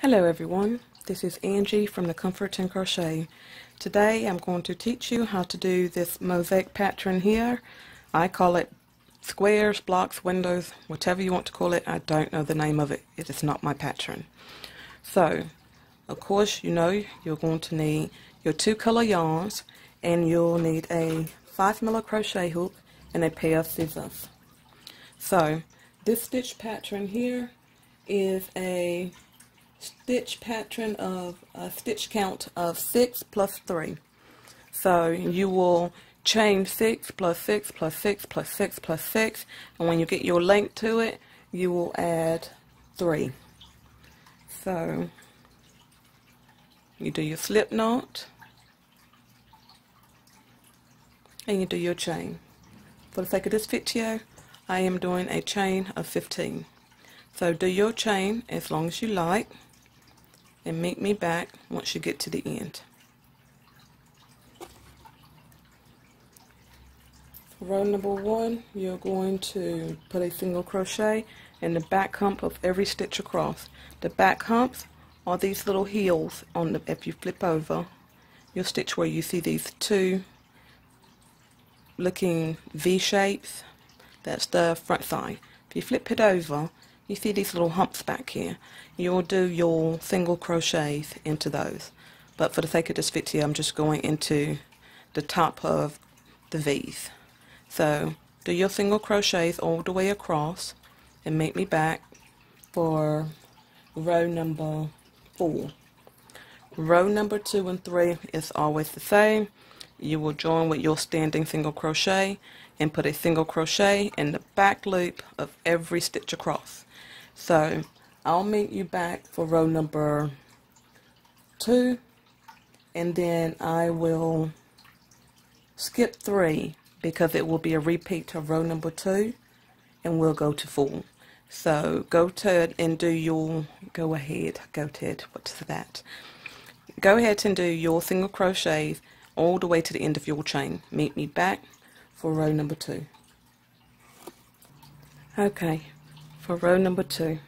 Hello everyone, this is Angie from the Comfort and Crochet. Today I'm going to teach you how to do this mosaic pattern here. I call it squares, blocks, windows, whatever you want to call it. I don't know the name of it. It is not my pattern. So, of course, you know you're going to need your 2 color yarns, and you'll need a 5mm crochet hook and a pair of scissors. So, this stitch pattern here is a stitch pattern of a stitch count of 6 plus 3. So you will chain 6 plus 6 plus 6 plus 6 plus 6, and when you get your length to it, you will add 3. So you do your slip knot and you do your chain. For the sake of this video, I am doing a chain of 15. So do your chain as long as you like, and meet me back once you get to the end. For row number 1, you're going to put a single crochet in the back hump of every stitch across. The back humps are these little heels on the, if you flip over, you'll stitch where you see these 2 looking V shapes. That's the front side. If you flip it over, you see these little humps back here. You'll do your single crochets into those. But for the sake of this video, I'm just going into the top of the V's. So do your single crochets all the way across and meet me back for row number 4. Row number 2 and 3 is always the same. You will join with your standing single crochet and put a single crochet in the back loop of every stitch across. So I'll meet you back for row number 2, and then I will skip 3 because it will be a repeat of row number 2, and we'll go to 4. So go ahead and do your, go ahead and do your single crochets all the way to the end of your chain. Meet me back for row number 2. Okay. For row number 2.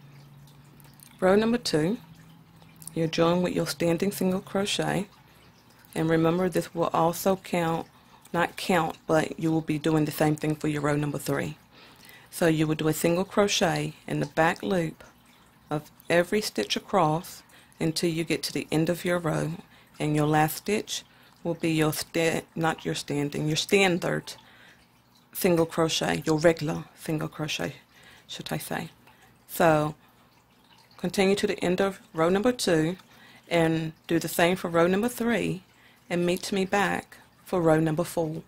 Row number 2, you join with your standing single crochet, and remember this will also count, not count, but you will be doing the same thing for your row number 3. So you will do a single crochet in the back loop of every stitch across until you get to the end of your row, and your last stitch will be your your standard single crochet, your regular single crochet, should I say. So continue to the end of row number 2 and do the same for row number 3, and meet me back for row number 4.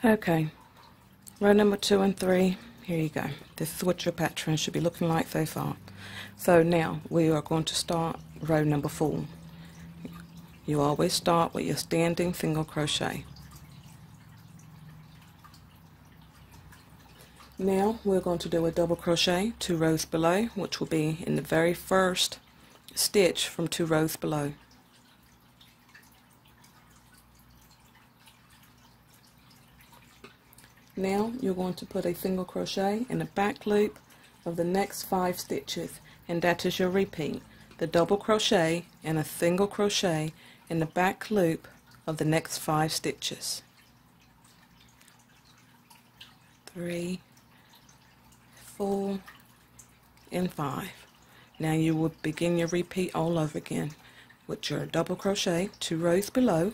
Okay, row number 2 and 3, here you go. This is what your pattern should be looking like so far. So now we are going to start row number 4. You always start with your standing single crochet. Now we're going to do a double crochet 2 rows below, which will be in the very first stitch from 2 rows below. Now you're going to put a single crochet in the back loop of the next 5 stitches, and that is your repeat. The double crochet and a single crochet in the back loop of the next 5 stitches. 3, 4, and 5. Now you will begin your repeat all over again with your double crochet 2 rows below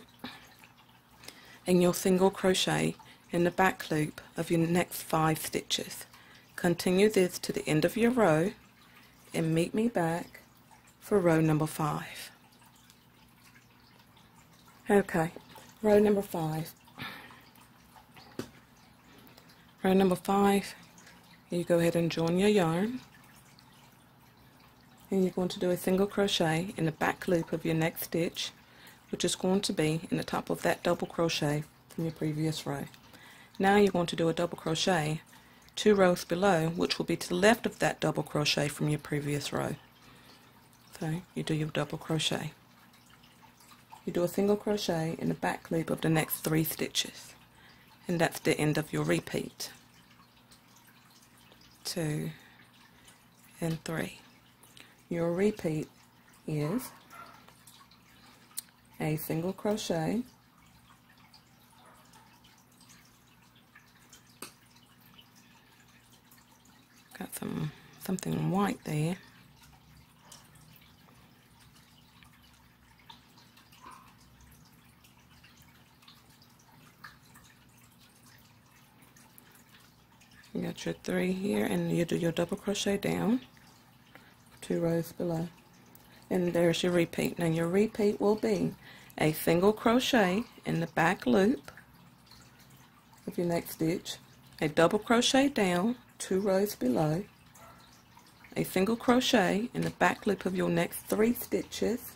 and your single crochet in the back loop of your next 5 stitches. Continue this to the end of your row and meet me back for row number 5. Okay, row number 5. Row number 5, you go ahead and join your yarn, and you're going to do a single crochet in the back loop of your next stitch, which is going to be in the top of that double crochet from your previous row. Now you're going to do a double crochet 2 rows below, which will be to the left of that double crochet from your previous row. So you do your double crochet. You do a single crochet in the back loop of the next 3 stitches, and that's the end of your repeat. 2 and 3. your repeat is a single crochet, got something white there, you got your 3 here, and you do your double crochet down 2 rows below, and there's your repeat. Now your repeat will be a single crochet in the back loop of your next stitch, a double crochet down 2 rows below, a single crochet in the back loop of your next 3 stitches,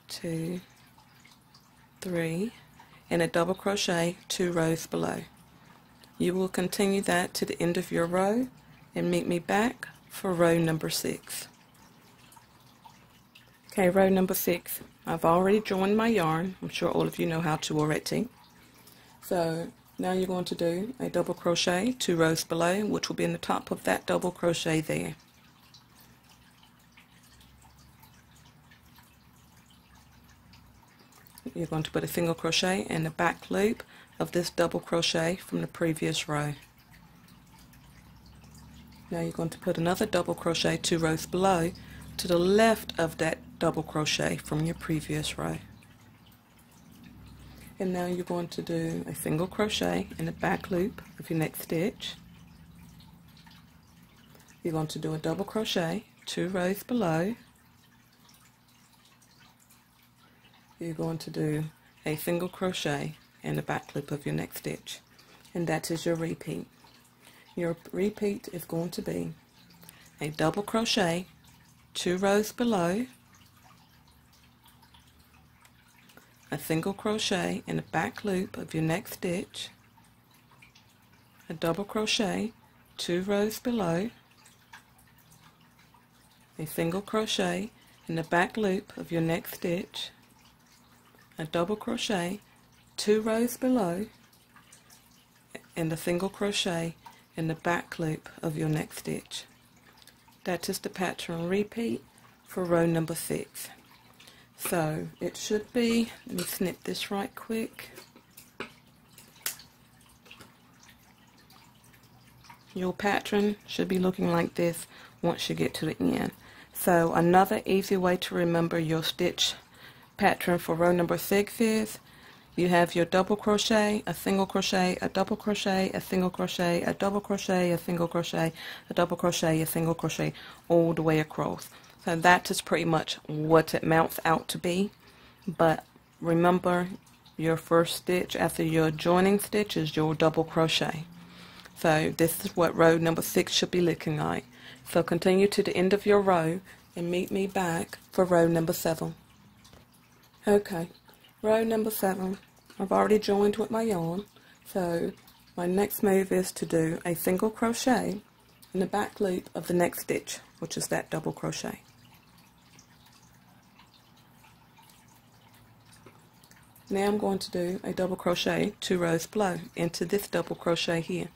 2, 3, and a double crochet 2 rows below. You will continue that to the end of your row and meet me back for row number 6. Okay, row number 6. I've already joined my yarn. I'm sure all of you know how to already. So now you're going to do a double crochet 2 rows below, which will be in the top of that double crochet there. You're going to put a single crochet in the back loop of this double crochet from the previous row. Now you're going to put another double crochet 2 rows below to the left of that double crochet from your previous row. And now you're going to do a single crochet in the back loop of your next stitch. You're going to do a double crochet 2 rows below. You're going to do a single crochet in the back loop of your next stitch, and that is your repeat. Your repeat is going to be a double crochet 2 rows below, a single crochet in the back loop of your next stitch, a double crochet 2 rows below, a single crochet in the back loop of your next stitch, a double crochet 2 rows below, and a single crochet in the back loop of your next stitch. That is the pattern repeat for row number 6. So it should be, let me snip this right quick. Your pattern should be looking like this once you get to the end. So another easy way to remember your stitch pattern for row number 6 is you have your double crochet, a single crochet, a double crochet, a single crochet, a double crochet, a single crochet, a double crochet, a single crochet, all the way across. So that is pretty much what it mounts out to be. But remember, your first stitch after your joining stitch is your double crochet. So this is what row number 6 should be looking like. So continue to the end of your row and meet me back for row number 7. Okay, row number 7. I've already joined with my yarn, so my next move is to do a single crochet in the back loop of the next stitch, which is that double crochet. Now I'm going to do a double crochet 2 rows below into this double crochet here.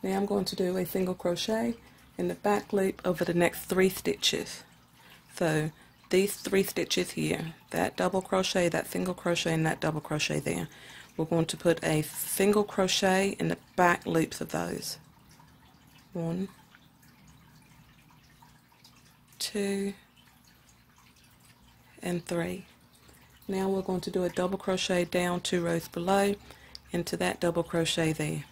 Now I'm going to do a single crochet in the back loop over the next 3 stitches. So these 3 stitches here, that double crochet, that single crochet, and that double crochet there, we're going to put a single crochet in the back loops of those. 1, 2, and 3. Now we're going to do a double crochet down 2 rows below into that double crochet there.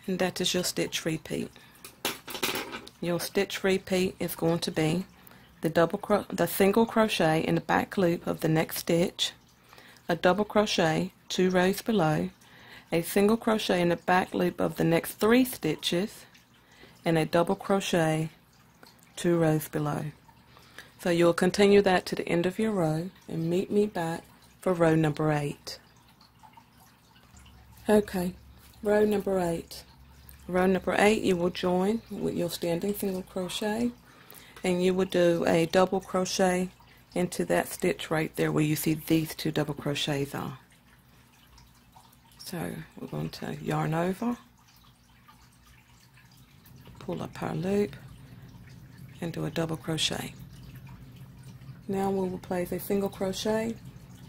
And that is your stitch repeat. Your stitch repeat is going to be the single crochet in the back loop of the next stitch, a double crochet 2 rows below, a single crochet in the back loop of the next 3 stitches, and a double crochet 2 rows below. So you'll continue that to the end of your row and meet me back for row number 8. Okay, row number 8. Row number 8, you will join with your standing single crochet, and you will do a double crochet into that stitch right there where you see these 2 double crochets are. So we're going to yarn over, pull up our loop, and do a double crochet. Now we will place a single crochet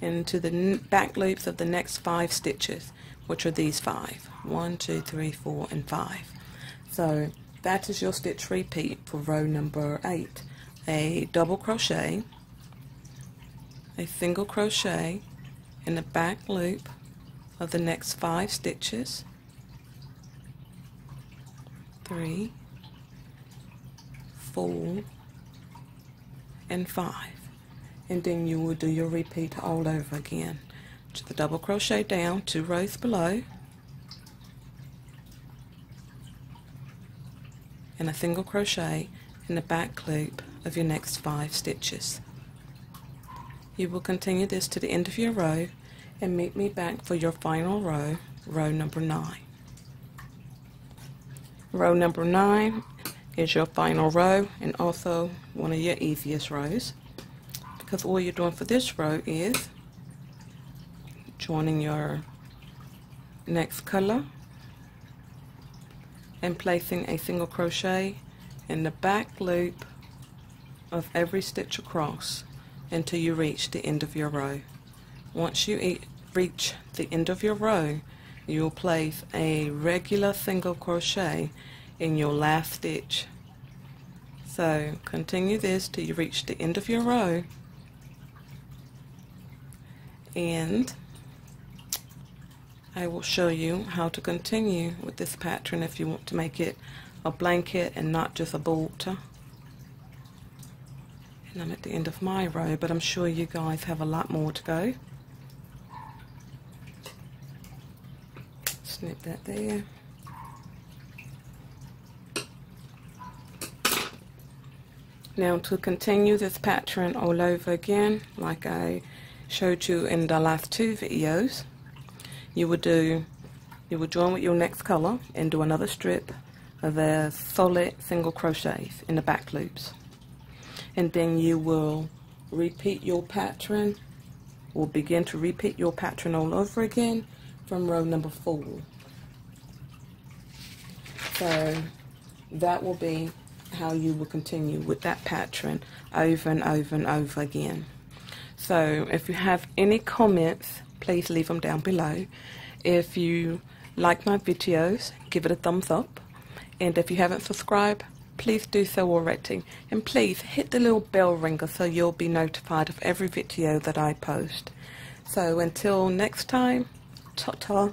into the back loops of the next 5 stitches, which are these 5. 1, 2, 3, 4, and 5. So that is your stitch repeat for row number 8. A double crochet, a single crochet in the back loop of the next 5 stitches, 3, 4, and 5. And then you will do your repeat all over again. To the double crochet down 2 rows below, and a single crochet in the back loop of your next 5 stitches. You will continue this to the end of your row and meet me back for your final row, row number 9. Row number 9 is your final row and also one of your easiest rows, because all you're doing for this row is joining your next color and placing a single crochet in the back loop of every stitch across until you reach the end of your row. Once you reach the end of your row, you will place a regular single crochet in your last stitch. So continue this till you reach the end of your row, and I will show you how to continue with this pattern if you want to make it a blanket and not just a border. And I'm at the end of my row, but I'm sure you guys have a lot more to go. Snip that there. Now to continue this pattern all over again, like I showed you in the last 2 videos, you would join with your next color and do another strip of a solid single crochets in the back loops, and then you will repeat your pattern, or begin to repeat your pattern all over again from row number 4. So that will be how you will continue with that pattern over and over and over again. So if you have any comments, please leave them down below. If you like my videos, give it a thumbs up, and if you haven't subscribed, please do so already, and please hit the little bell ringer so you'll be notified of every video that I post. So until next time, ta-ta.